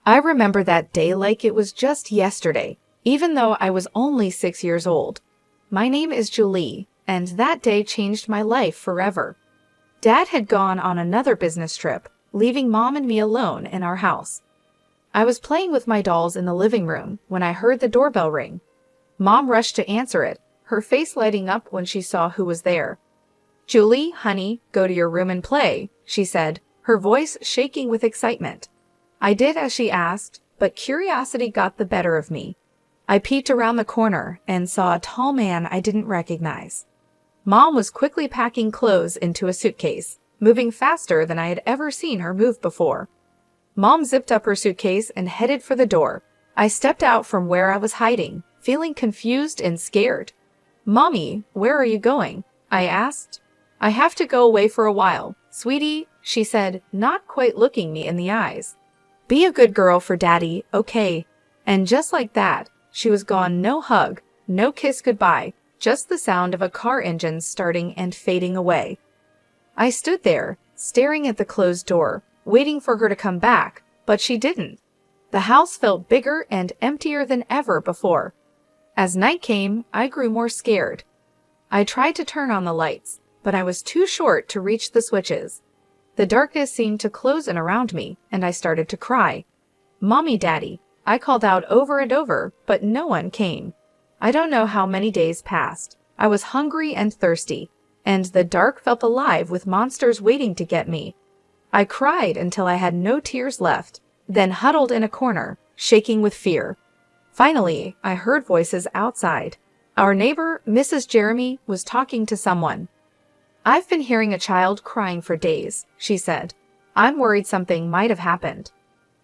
I remember that day like it was just yesterday, even though I was only 6 years old. My name is Julie, and that day changed my life forever. Dad had gone on another business trip, leaving Mom and me alone in our house. I was playing with my dolls in the living room when I heard the doorbell ring. Mom rushed to answer it, her face lighting up when she saw who was there. "Julie, honey, go to your room and play," she said, her voice shaking with excitement. I did as she asked, but curiosity got the better of me. I peeked around the corner and saw a tall man I didn't recognize. Mom was quickly packing clothes into a suitcase, moving faster than I had ever seen her move before. Mom zipped up her suitcase and headed for the door. I stepped out from where I was hiding, feeling confused and scared. "Mommy, where are you going?" I asked. "I have to go away for a while, sweetie," she said, not quite looking me in the eyes. "Be a good girl for Daddy, okay?" And just like that, she was gone. No hug, no kiss goodbye, just the sound of a car engine starting and fading away. I stood there, staring at the closed door, waiting for her to come back, but she didn't. The house felt bigger and emptier than ever before. As night came, I grew more scared. I tried to turn on the lights, but I was too short to reach the switches. The darkness seemed to close in around me, and I started to cry. "Mommy, Daddy," I called out over and over, but no one came. I don't know how many days passed. I was hungry and thirsty, and the dark felt alive with monsters waiting to get me. I cried until I had no tears left, then huddled in a corner, shaking with fear. Finally, I heard voices outside. Our neighbor, Mrs. Jeremy, was talking to someone. "I've been hearing a child crying for days," she said. "I'm worried something might have happened."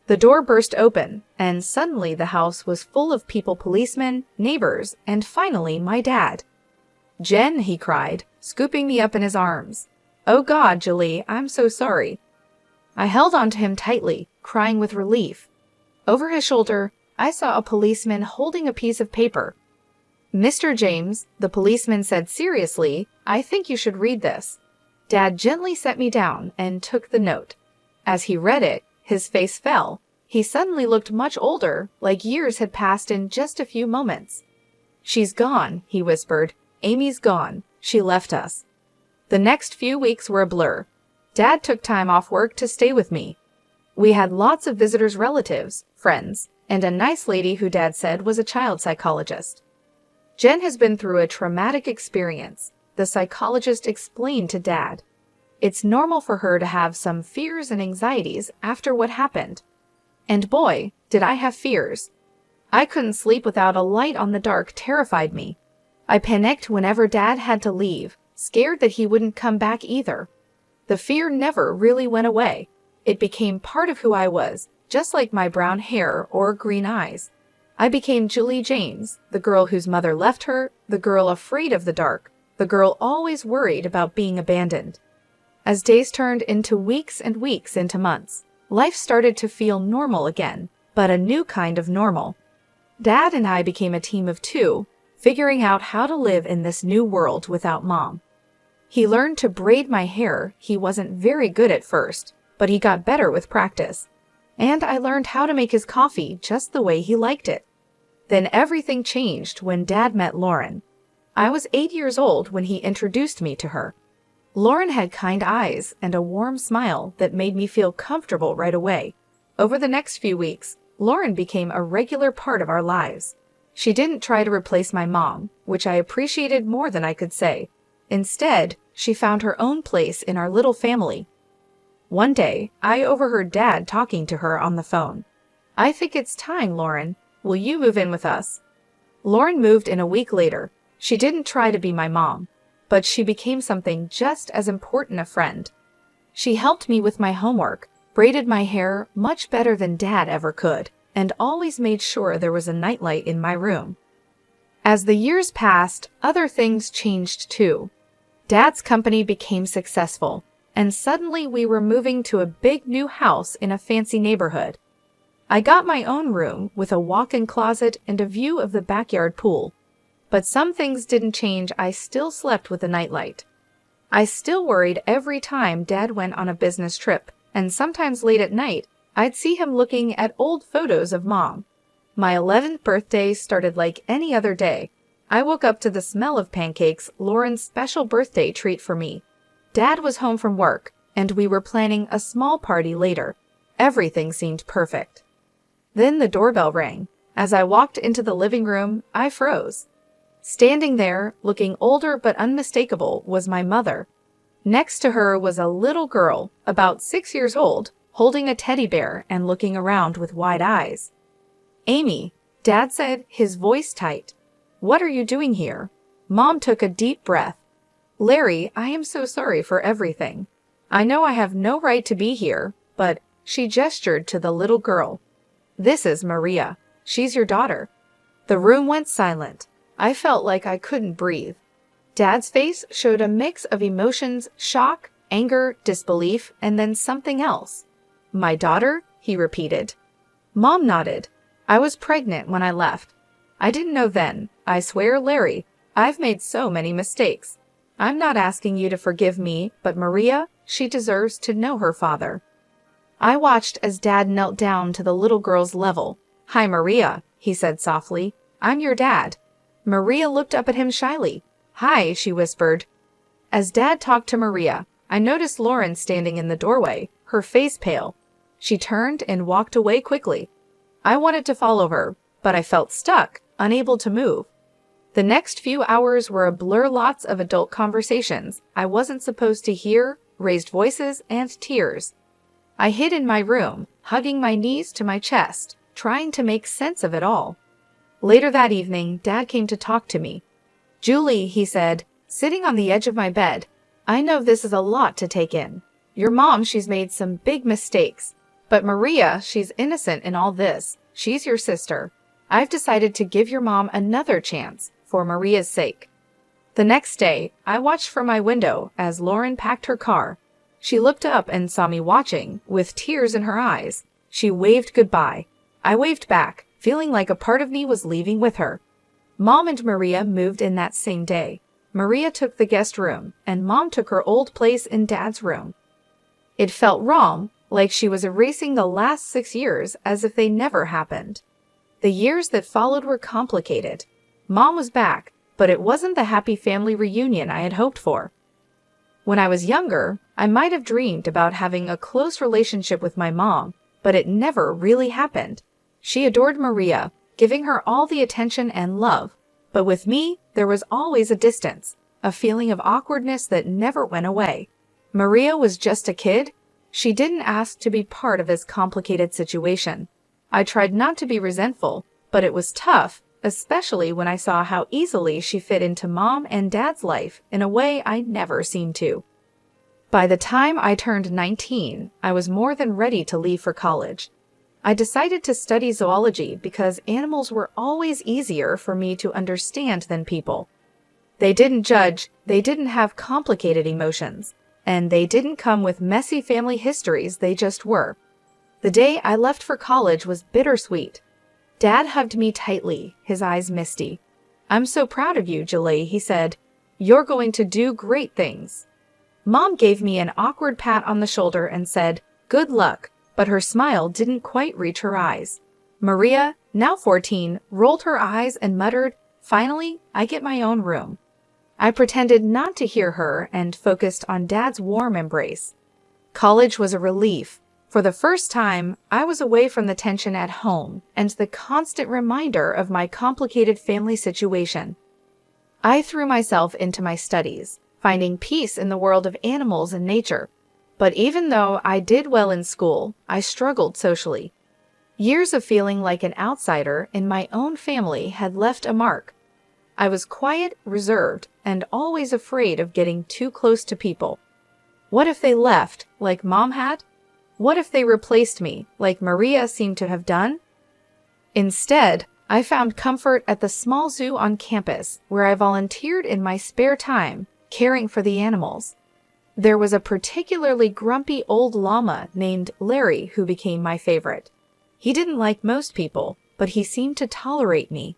The door burst open, and suddenly the house was full of people, policemen, neighbors, and finally my dad. "Jen," he cried, scooping me up in his arms. "Oh God, Julie, I'm so sorry." I held onto him tightly, crying with relief. Over his shoulder, I saw a policeman holding a piece of paper. "Mr. James," the policeman said seriously, "I think you should read this." Dad gently set me down and took the note. As he read it, his face fell. He suddenly looked much older, like years had passed in just a few moments. "She's gone," he whispered. "Amy's gone. She left us." The next few weeks were a blur. Dad took time off work to stay with me. We had lots of visitors, relatives, friends, and a nice lady who Dad said was a child psychologist. "Jen has been through a traumatic experience," the psychologist explained to Dad. "It's normal for her to have some fears and anxieties after what happened." And boy, did I have fears. I couldn't sleep without a light on. The dark terrified me. I panicked whenever Dad had to leave, scared that he wouldn't come back either. The fear never really went away. It became part of who I was, just like my brown hair or green eyes. I became Julie James, the girl whose mother left her, the girl afraid of the dark, the girl always worried about being abandoned. As days turned into weeks and weeks into months, life started to feel normal again, but a new kind of normal. Dad and I became a team of two, figuring out how to live in this new world without Mom. He learned to braid my hair. He wasn't very good at first, but he got better with practice. And I learned how to make his coffee just the way he liked it. Then everything changed when Dad met Lauren. I was 8 years old when he introduced me to her. Lauren had kind eyes and a warm smile that made me feel comfortable right away. Over the next few weeks, Lauren became a regular part of our lives. She didn't try to replace my mom, which I appreciated more than I could say. Instead, she found her own place in our little family. One day, I overheard Dad talking to her on the phone. "I think it's time, Lauren. Will you move in with us?" Lauren moved in a week later. She didn't try to be my mom, but she became something just as important, a friend. She helped me with my homework, braided my hair much better than Dad ever could, and always made sure there was a nightlight in my room. As the years passed, other things changed too. Dad's company became successful, and suddenly we were moving to a big new house in a fancy neighborhood. I got my own room with a walk-in closet and a view of the backyard pool. But some things didn't change. I still slept with a nightlight. I still worried every time Dad went on a business trip, and sometimes late at night, I'd see him looking at old photos of Mom. My 11th birthday started like any other day. I woke up to the smell of pancakes, Lauren's special birthday treat for me. Dad was home from work, and we were planning a small party later. Everything seemed perfect. Then the doorbell rang. As I walked into the living room, I froze. Standing there, looking older but unmistakable, was my mother. Next to her was a little girl, about 6 years old, holding a teddy bear and looking around with wide eyes. "Amy," Dad said, his voice tight. "What are you doing here?" Mom took a deep breath. "Larry, I am so sorry for everything. I know I have no right to be here, but..." She gestured to the little girl. "This is Maria. She's your daughter." The room went silent. I felt like I couldn't breathe. Dad's face showed a mix of emotions: shock, anger, disbelief, and then something else. "My daughter?" he repeated. Mom nodded. "I was pregnant when I left. I didn't know then. I swear, Larry, I've made so many mistakes. I'm not asking you to forgive me, but Maria, she deserves to know her father." I watched as Dad knelt down to the little girl's level. "Hi, Maria," he said softly. "I'm your dad." Maria looked up at him shyly. "Hi," she whispered. As Dad talked to Maria, I noticed Lauren standing in the doorway, her face pale. She turned and walked away quickly. I wanted to follow her, but I felt stuck, unable to move. The next few hours were a blur, lots of adult conversations I wasn't supposed to hear, raised voices, and tears. I hid in my room, hugging my knees to my chest, trying to make sense of it all. Later that evening, Dad came to talk to me. "Julie," he said, sitting on the edge of my bed, "I know this is a lot to take in. Your mom, she's made some big mistakes. But Maria, she's innocent in all this. She's your sister. I've decided to give your mom another chance, for Maria's sake." The next day, I watched from my window as Lauren packed her car. She looked up and saw me watching, with tears in her eyes. She waved goodbye. I waved back, feeling like a part of me was leaving with her. Mom and Maria moved in that same day. Maria took the guest room, and Mom took her old place in Dad's room. It felt wrong, like she was erasing the last 6 years as if they never happened. The years that followed were complicated. Mom was back, but it wasn't the happy family reunion I had hoped for. When I was younger, I might have dreamed about having a close relationship with my mom, but it never really happened. She adored Maria, giving her all the attention and love, but with me, there was always a distance, a feeling of awkwardness that never went away. Maria was just a kid. She didn't ask to be part of this complicated situation. I tried not to be resentful, but it was tough, especially when I saw how easily she fit into Mom and Dad's life in a way I never seemed to. By the time I turned 19, I was more than ready to leave for college. I decided to study zoology because animals were always easier for me to understand than people. They didn't judge, they didn't have complicated emotions, and they didn't come with messy family histories, they just were. The day I left for college was bittersweet. Dad hugged me tightly, his eyes misty. "I'm so proud of you, Julie," he said. "You're going to do great things." Mom gave me an awkward pat on the shoulder and said, "Good luck," but her smile didn't quite reach her eyes. Maria, now 14, rolled her eyes and muttered, "Finally, I get my own room." I pretended not to hear her and focused on Dad's warm embrace. College was a relief. For the first time, I was away from the tension at home and the constant reminder of my complicated family situation. I threw myself into my studies, finding peace in the world of animals and nature. But even though I did well in school, I struggled socially. Years of feeling like an outsider in my own family had left a mark. I was quiet, reserved, and always afraid of getting too close to people. What if they left, like Mom had? What if they replaced me, like Maria seemed to have done? Instead, I found comfort at the small zoo on campus, where I volunteered in my spare time, caring for the animals. There was a particularly grumpy old llama named Larry who became my favorite. He didn't like most people, but he seemed to tolerate me.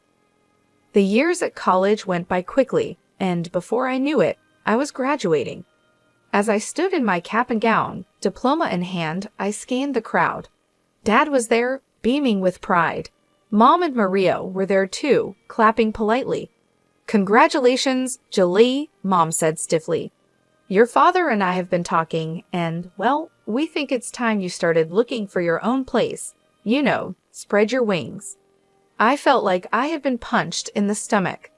The years at college went by quickly, and before I knew it, I was graduating. As I stood in my cap and gown, diploma in hand, I scanned the crowd. Dad was there, beaming with pride. Mom and Maria were there too, clapping politely. "Congratulations, Julie," Mom said stiffly. "Your father and I have been talking, and, well, we think it's time you started looking for your own place. You know, spread your wings." I felt like I had been punched in the stomach.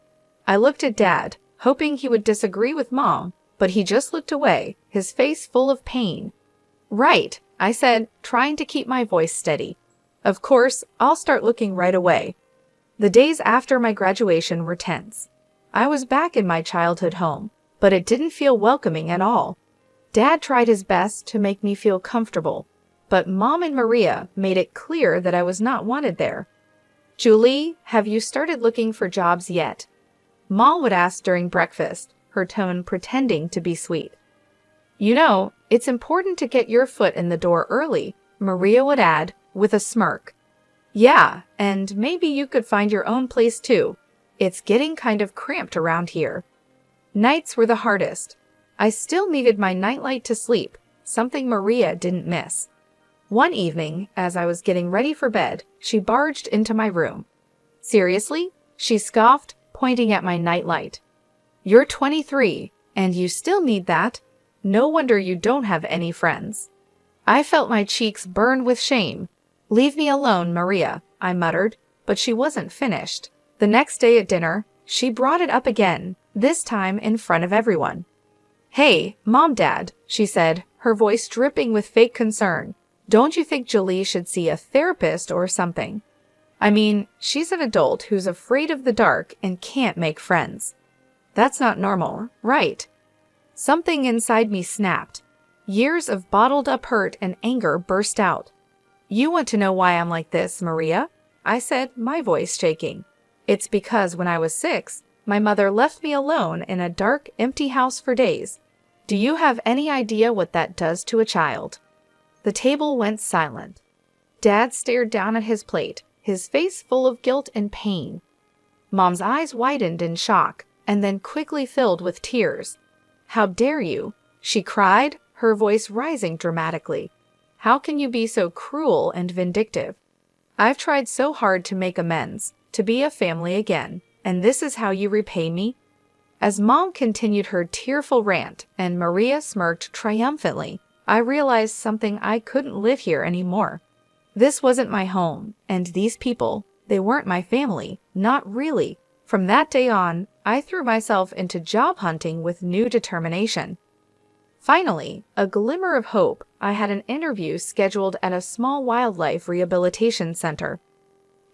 I looked at Dad, hoping he would disagree with Mom, but he just looked away, his face full of pain. "Right," I said, trying to keep my voice steady. "Of course, I'll start looking right away." The days after my graduation were tense. I was back in my childhood home, but it didn't feel welcoming at all. Dad tried his best to make me feel comfortable, but Mom and Maria made it clear that I was not wanted there. "Julie, have you started looking for jobs yet?" Mom would ask during breakfast, her tone pretending to be sweet. "You know, it's important to get your foot in the door early," Maria would add, with a smirk. "Yeah, and maybe you could find your own place too. It's getting kind of cramped around here." Nights were the hardest. I still needed my nightlight to sleep, something Maria didn't miss. One evening, as I was getting ready for bed, she barged into my room. "Seriously?" she scoffed, pointing at my nightlight. "You're 23, and you still need that? No wonder you don't have any friends." I felt my cheeks burn with shame. "Leave me alone, Maria," I muttered, but she wasn't finished. The next day at dinner, she brought it up again, this time in front of everyone. "Hey, Mom, Dad," she said, her voice dripping with fake concern. "Don't you think Julie should see a therapist or something? I mean, she's an adult who's afraid of the dark and can't make friends. That's not normal, right?" Something inside me snapped. Years of bottled-up hurt and anger burst out. "You want to know why I'm like this, Maria?" I said, my voice shaking. "It's because when I was 6, my mother left me alone in a dark, empty house for days. Do you have any idea what that does to a child?" The table went silent. Dad stared down at his plate, his face full of guilt and pain. Mom's eyes widened in shock, and then quickly filled with tears. "How dare you?" she cried, her voice rising dramatically. "How can you be so cruel and vindictive? I've tried so hard to make amends, to be a family again, and this is how you repay me?" As Mom continued her tearful rant and Maria smirked triumphantly, I realized something: I couldn't live here anymore. This wasn't my home, and these people, they weren't my family, not really. From that day on, I threw myself into job hunting with new determination. Finally, a glimmer of hope, I had an interview scheduled at a small wildlife rehabilitation center.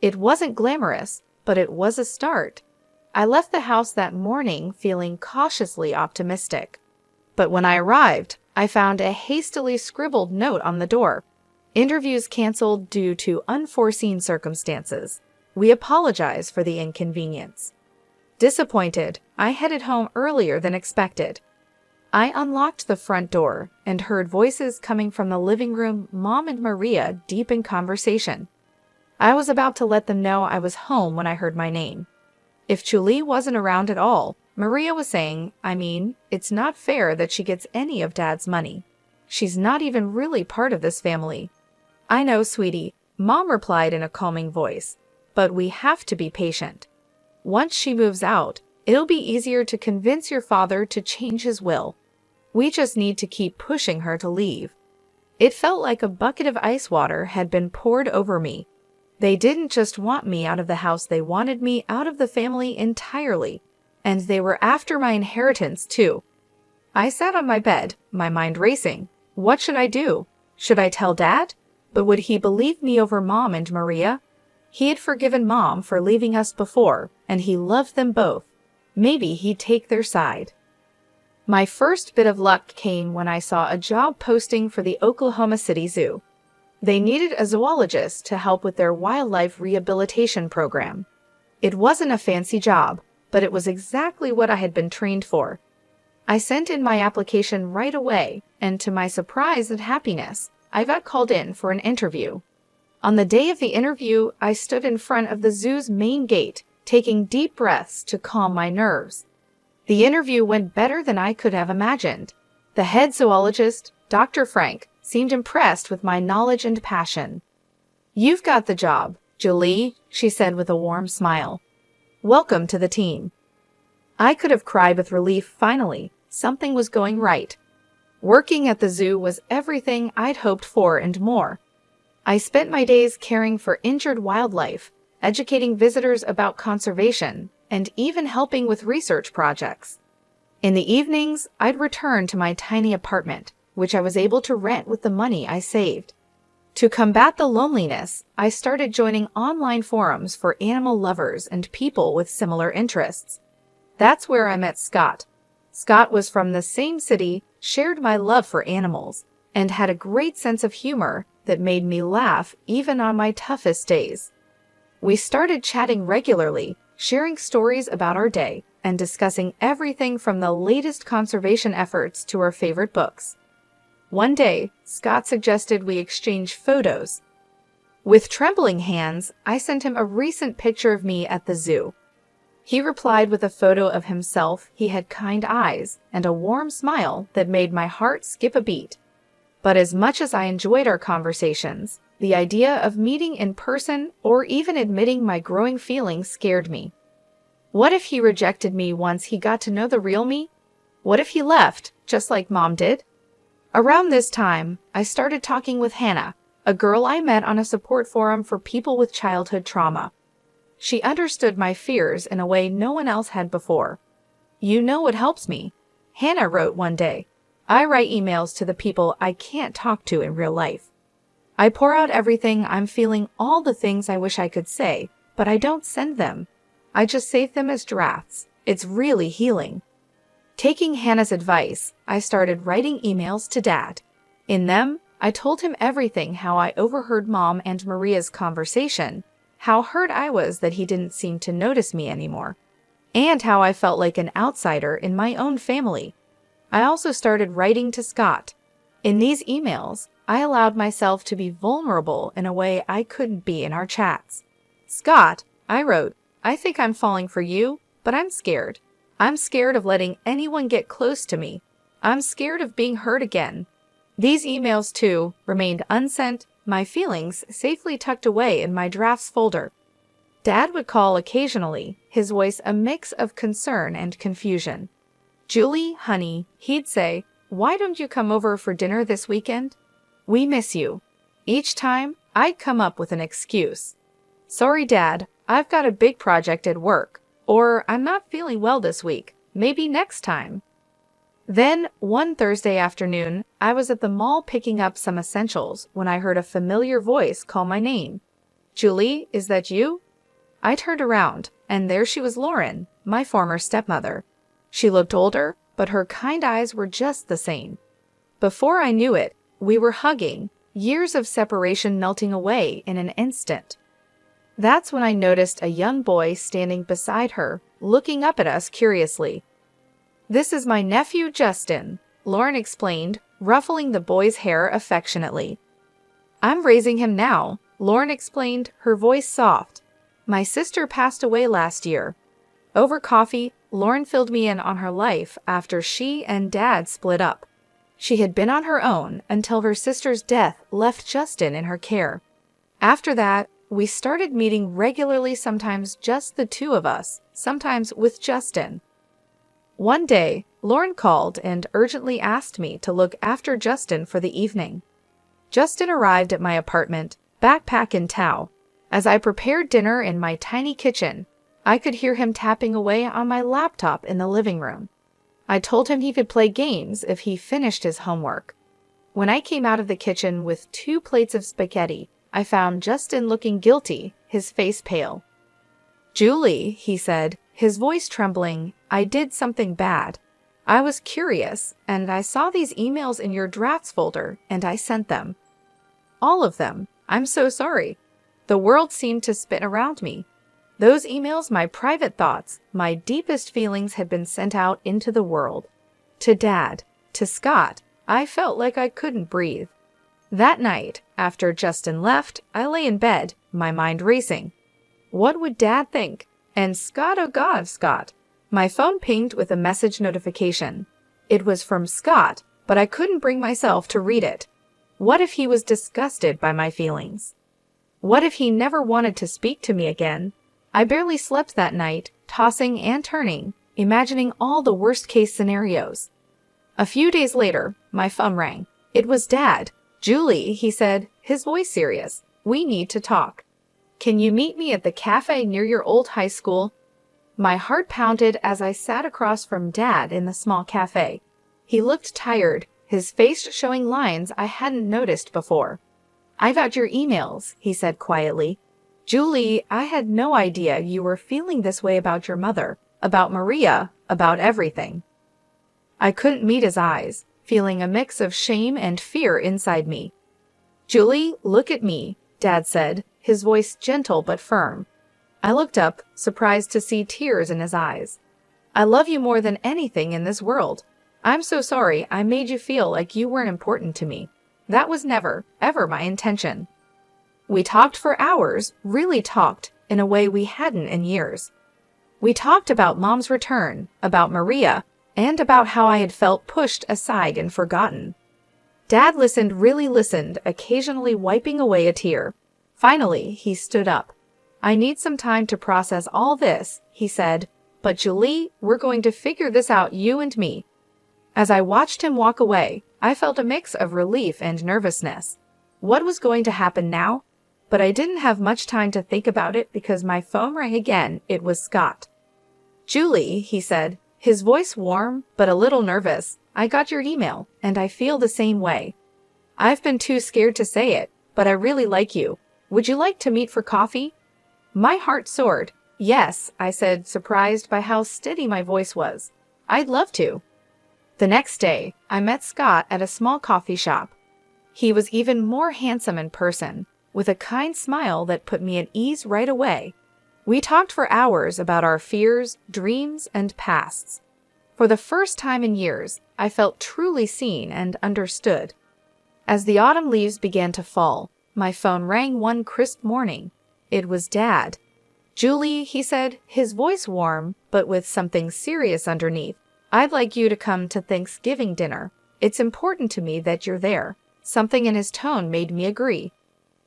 It wasn't glamorous, but it was a start. I left the house that morning feeling cautiously optimistic. But when I arrived, I found a hastily scribbled note on the door. "Interviews canceled due to unforeseen circumstances. We apologize for the inconvenience." Disappointed, I headed home earlier than expected. I unlocked the front door and heard voices coming from the living room, Mom and Maria deep in conversation. I was about to let them know I was home when I heard my name. If Julie wasn't around at all, Maria was saying, it's not fair that she gets any of Dad's money. She's not even really part of this family. "I know, sweetie," Mom replied in a calming voice, "but we have to be patient. Once she moves out, it'll be easier to convince your father to change his will. We just need to keep pushing her to leave." It felt like a bucket of ice water had been poured over me. They didn't just want me out of the house, they wanted me out of the family entirely. And they were after my inheritance, too. I sat on my bed, my mind racing. What should I do? Should I tell Dad? But would he believe me over Mom and Maria? He had forgiven Mom for leaving us before, and he loved them both. Maybe he'd take their side. My first bit of luck came when I saw a job posting for the Oklahoma City Zoo. They needed a zoologist to help with their wildlife rehabilitation program. It wasn't a fancy job, but it was exactly what I had been trained for. I sent in my application right away, and to my surprise and happiness, I got called in for an interview. On the day of the interview, I stood in front of the zoo's main gate, taking deep breaths to calm my nerves. The interview went better than I could have imagined. The head zoologist, Dr. Frank, seemed impressed with my knowledge and passion. "You've got the job, Julie," she said with a warm smile. "Welcome to the team." I could have cried with relief. Finally, something was going right. Working at the zoo was everything I'd hoped for and more. I spent my days caring for injured wildlife, educating visitors about conservation, and even helping with research projects. In the evenings, I'd return to my tiny apartment, which I was able to rent with the money I saved. To combat the loneliness, I started joining online forums for animal lovers and people with similar interests. That's where I met Scott. Scott was from the same city, shared my love for animals, and had a great sense of humor that made me laugh even on my toughest days. We started chatting regularly, sharing stories about our day, and discussing everything from the latest conservation efforts to our favorite books. One day, Scott suggested we exchange photos. With trembling hands, I sent him a recent picture of me at the zoo. He replied with a photo of himself. He had kind eyes and a warm smile that made my heart skip a beat. But as much as I enjoyed our conversations, the idea of meeting in person or even admitting my growing feelings scared me. What if he rejected me once he got to know the real me? What if he left, just like Mom did? Around this time, I started talking with Hannah, a girl I met on a support forum for people with childhood trauma. She understood my fears in a way no one else had before. "You know what helps me," Hannah wrote one day. "I write emails to the people I can't talk to in real life. I pour out everything I'm feeling, all the things I wish I could say, but I don't send them. I just save them as drafts. It's really healing." Taking Hannah's advice, I started writing emails to Dad. In them, I told him everything: how I overheard Mom and Maria's conversation, how hurt I was that he didn't seem to notice me anymore, and how I felt like an outsider in my own family. I also started writing to Scott. In these emails, I allowed myself to be vulnerable in a way I couldn't be in our chats. "Scott," I wrote, "I think I'm falling for you, but I'm scared. I'm scared of letting anyone get close to me. I'm scared of being hurt again." These emails, too, remained unsent, my feelings safely tucked away in my drafts folder. Dad would call occasionally, his voice a mix of concern and confusion. "Julie, honey," he'd say, "why don't you come over for dinner this weekend? We miss you." Each time, I'd come up with an excuse. "Sorry, Dad, I've got a big project at work," or "I'm not feeling well this week, maybe next time." Then, one Thursday afternoon, I was at the mall picking up some essentials when I heard a familiar voice call my name. "Julie, is that you?" I turned around, and there she was, Lauren, my former stepmother. She looked older, but her kind eyes were just the same. Before I knew it, we were hugging, years of separation melting away in an instant. That's when I noticed a young boy standing beside her, looking up at us curiously. "This is my nephew Justin," Lauren explained, ruffling the boy's hair affectionately. "I'm raising him now," Lauren explained, her voice soft. "My sister passed away last year." Over coffee, Lauren filled me in on her life after she and Dad split up. She had been on her own until her sister's death left Justin in her care. After that, we started meeting regularly, sometimes just the two of us, sometimes with Justin. One day, Lauren called and urgently asked me to look after Justin for the evening. Justin arrived at my apartment, backpack in tow. As I prepared dinner in my tiny kitchen, I could hear him tapping away on my laptop in the living room. I told him he could play games if he finished his homework. When I came out of the kitchen with 2 plates of spaghetti, I found Justin looking guilty, his face pale. "Julie," he said, his voice trembling, "I did something bad. I was curious, and I saw these emails in your drafts folder, and I sent them. All of them. I'm so sorry." The world seemed to spin around me. Those emails, my private thoughts, my deepest feelings, had been sent out into the world. To Dad, to Scott, I felt like I couldn't breathe. That night, after Justin left, I lay in bed, my mind racing. What would Dad think? And Scott, oh God, Scott. My phone pinged with a message notification. It was from Scott, but I couldn't bring myself to read it. What if he was disgusted by my feelings? What if he never wanted to speak to me again? I barely slept that night, tossing and turning, imagining all the worst-case scenarios. A few days later, my phone rang. It was Dad. "Julie," he said, his voice serious. "We need to talk. Can you meet me at the cafe near your old high school?" My heart pounded as I sat across from Dad in the small cafe. He looked tired, his face showing lines I hadn't noticed before. "I got your emails," he said quietly. "Julie, I had no idea you were feeling this way about your mother, about Maria, about everything." I couldn't meet his eyes, feeling a mix of shame and fear inside me. "Julie, look at me," Dad said, his voice gentle but firm. I looked up, surprised to see tears in his eyes. "I love you more than anything in this world. I'm so sorry I made you feel like you weren't important to me. That was never, ever my intention." We talked for hours, really talked, in a way we hadn't in years. We talked about Mom's return, about Maria, and about how I had felt pushed aside and forgotten. Dad really listened, occasionally wiping away a tear. Finally, he stood up. "I need some time to process all this," he said, "but Julie, we're going to figure this out, you and me." As I watched him walk away, I felt a mix of relief and nervousness. What was going to happen now? But I didn't have much time to think about it because my phone rang again. It was Scott. "Julie," he said, his voice warm but a little nervous, "I got your email, and I feel the same way. I've been too scared to say it, but I really like you. Would you like to meet for coffee?" My heart soared. "Yes," I said, surprised by how steady my voice was. "I'd love to." The next day, I met Scott at a small coffee shop. He was even more handsome in person, with a kind smile that put me at ease right away. We talked for hours about our fears, dreams, and pasts. For the first time in years, I felt truly seen and understood. As the autumn leaves began to fall, my phone rang one crisp morning. It was Dad. "Julie," he said, his voice warm, but with something serious underneath, "I'd like you to come to Thanksgiving dinner. It's important to me that you're there." Something in his tone made me agree.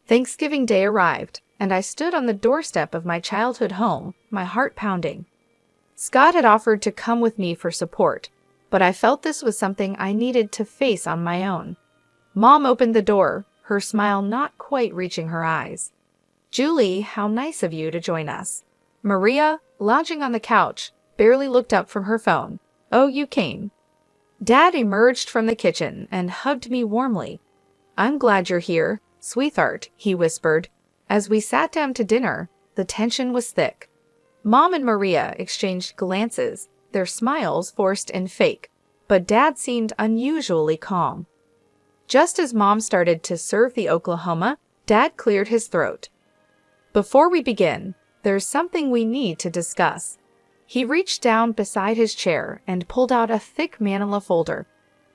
Thanksgiving Day arrived, and I stood on the doorstep of my childhood home, my heart pounding. Scott had offered to come with me for support, but I felt this was something I needed to face on my own. Mom opened the door, her smile not quite reaching her eyes. "Julie, how nice of you to join us." Maria, lounging on the couch, barely looked up from her phone. "Oh, you came." Dad emerged from the kitchen and hugged me warmly. "I'm glad you're here, sweetheart," he whispered. As we sat down to dinner, the tension was thick. Mom and Maria exchanged glances, their smiles forced and fake, but Dad seemed unusually calm. Just as Mom started to serve the Oklahoma, Dad cleared his throat. "Before we begin, there's something we need to discuss." He reached down beside his chair and pulled out a thick manila folder.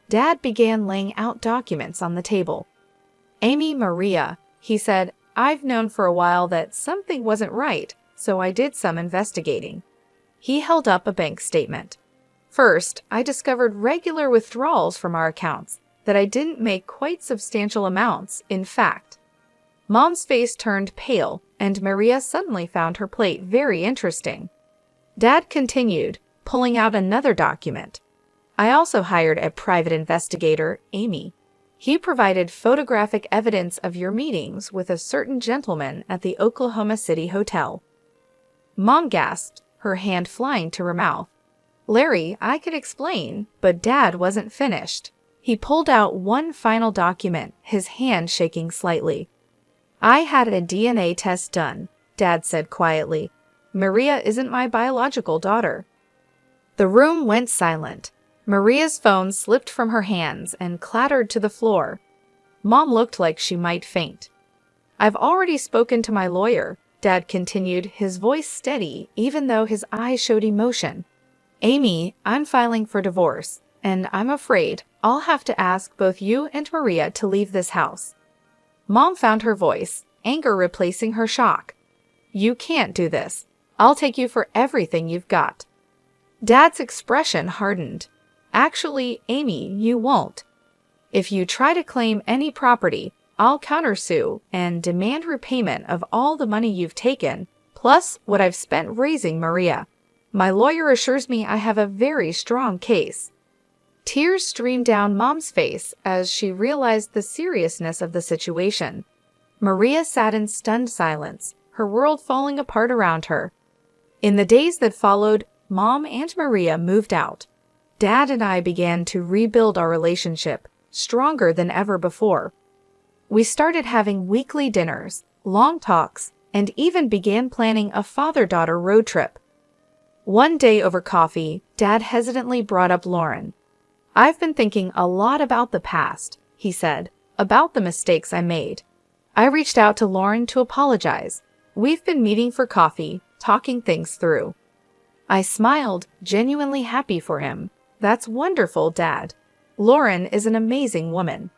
Dad began laying out documents on the table. "Amy, Maria," he said, "I've known for a while that something wasn't right, so I did some investigating." He held up a bank statement. "First, I discovered regular withdrawals from our accounts, that I didn't make quite substantial amounts, in fact." Mom's face turned pale, and Maria suddenly found her plate very interesting. Dad continued, pulling out another document. "I also hired a private investigator, Amy. He provided photographic evidence of your meetings with a certain gentleman at the Oklahoma City Hotel." Mom gasped, her hand flying to her mouth. "Larry, I could explain," but Dad wasn't finished. He pulled out one final document, his hand shaking slightly. "I had a DNA test done," Dad said quietly. "Maria isn't my biological daughter." The room went silent. Maria's phone slipped from her hands and clattered to the floor. Mom looked like she might faint. "I've already spoken to my lawyer," Dad continued, his voice steady even though his eyes showed emotion. "Amy, I'm filing for divorce, and I'm afraid I'll have to ask both you and Maria to leave this house." Mom found her voice, anger replacing her shock. "You can't do this. I'll take you for everything you've got." Dad's expression hardened. "Actually, Amy, you won't. If you try to claim any property, I'll countersue and demand repayment of all the money you've taken, plus what I've spent raising Maria. My lawyer assures me I have a very strong case." Tears streamed down Mom's face as she realized the seriousness of the situation. Maria sat in stunned silence, her world falling apart around her. In the days that followed, Mom and Maria moved out. Dad and I began to rebuild our relationship, stronger than ever before. We started having weekly dinners, long talks, and even began planning a father-daughter road trip. One day over coffee, Dad hesitantly brought up Lauren. "I've been thinking a lot about the past," he said, "about the mistakes I made. I reached out to Lauren to apologize. We've been meeting for coffee, talking things through." I smiled, genuinely happy for him. "That's wonderful, Dad. Lauren is an amazing woman."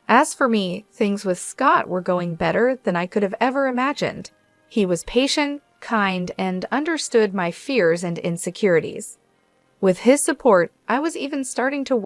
As for me, things with Scott were going better than I could have ever imagined. He was patient, kind, and understood my fears and insecurities. With his support, I was even starting to